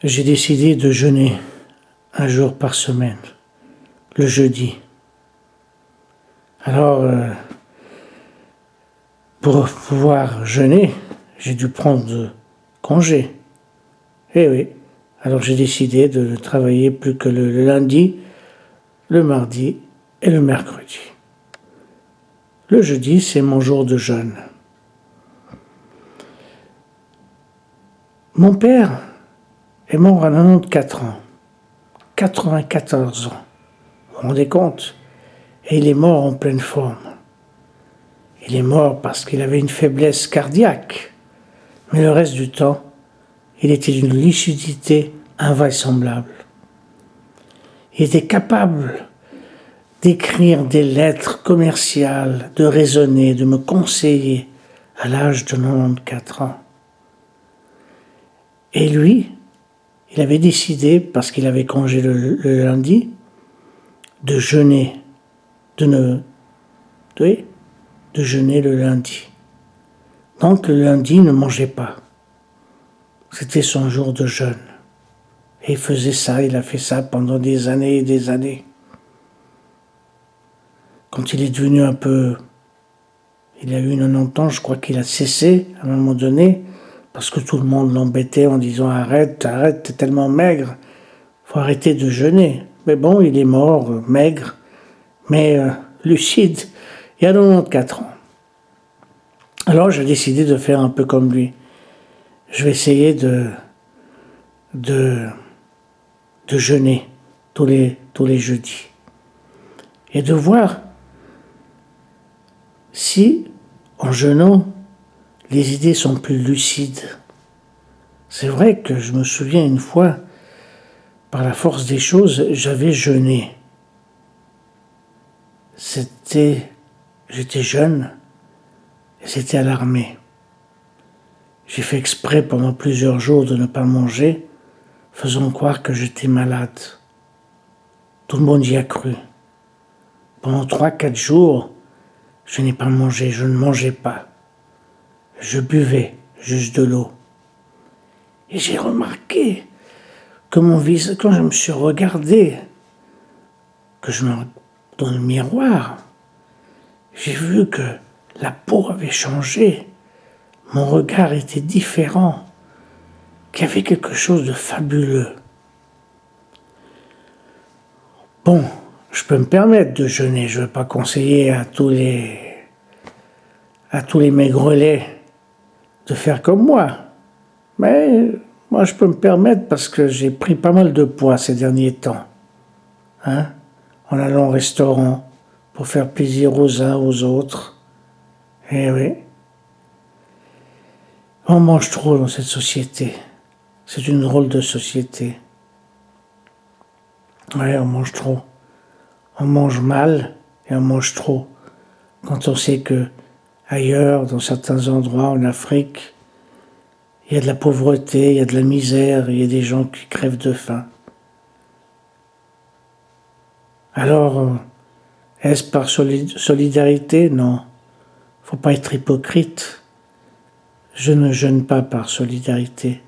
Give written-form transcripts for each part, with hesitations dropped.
j'ai décidé de jeûner un jour par semaine, le jeudi. Alors, pour pouvoir jeûner, j'ai dû prendre congé. Eh oui. Alors j'ai décidé de ne travailler plus que le lundi, le mardi et le mercredi. Le jeudi, c'est mon jour de jeûne. Mon père est mort à 94 ans. 94 ans. Vous vous rendez compte? Et il est mort en pleine forme. Il est mort parce qu'il avait une faiblesse cardiaque. Mais le reste du temps, il était d'une lucidité invraisemblable. Il était capable d'écrire des lettres commerciales, de raisonner, de me conseiller à l'âge de 94 ans. Et lui, il avait décidé, parce qu'il avait congé le lundi, de jeûner, de jeûner le lundi. Donc le lundi, il ne mangeait pas. C'était son jour de jeûne. Et il faisait ça, il a fait ça pendant des années et des années. Quand il est devenu un peu... Il a eu 90 ans, je crois qu'il a cessé à un moment donné, parce que tout le monde l'embêtait en disant « Arrête, t'es tellement maigre, faut arrêter de jeûner ». Mais bon, il est mort, maigre, mais lucide, il y a 94 ans. Alors j'ai décidé de faire un peu comme lui. Je vais essayer de jeûner tous les jeudis. Et de voir si, en jeûnant, les idées sont plus lucides. C'est vrai que je me souviens une fois, par la force des choses, j'avais jeûné. J'étais jeune, et c'était à l'armée. J'ai fait exprès pendant plusieurs jours de ne pas manger, faisant croire que j'étais malade. Tout le monde y a cru. Pendant 3-4 jours, je n'ai pas mangé, je ne mangeais pas. Je buvais juste de l'eau. Et j'ai remarqué que mon visage, quand je me suis regardé, dans le miroir, j'ai vu que la peau avait changé. Mon regard était différent, qu'il y avait quelque chose de fabuleux. Bon, je peux me permettre de jeûner, je ne veux pas conseiller à tous les maigrelets de faire comme moi. Mais moi, je peux me permettre parce que j'ai pris pas mal de poids ces derniers temps. En allant au restaurant pour faire plaisir aux uns, aux autres. Eh oui. On mange trop dans cette société. C'est une drôle de société. Ouais, on mange trop. On mange mal et on mange trop. Quand on sait que ailleurs, dans certains endroits en Afrique, il y a de la pauvreté, il y a de la misère, il y a des gens qui crèvent de faim. Alors, est-ce par solidarité? Non. Faut pas être hypocrite. Je ne jeûne pas par solidarité.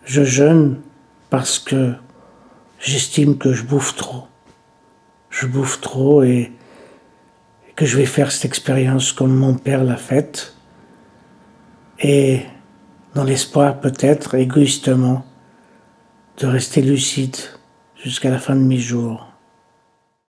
Je jeûne parce que j'estime que je bouffe trop. Je bouffe trop et que je vais faire cette expérience comme mon père l'a faite. Et dans l'espoir peut-être, égoïstement, de rester lucide jusqu'à la fin de mes jours.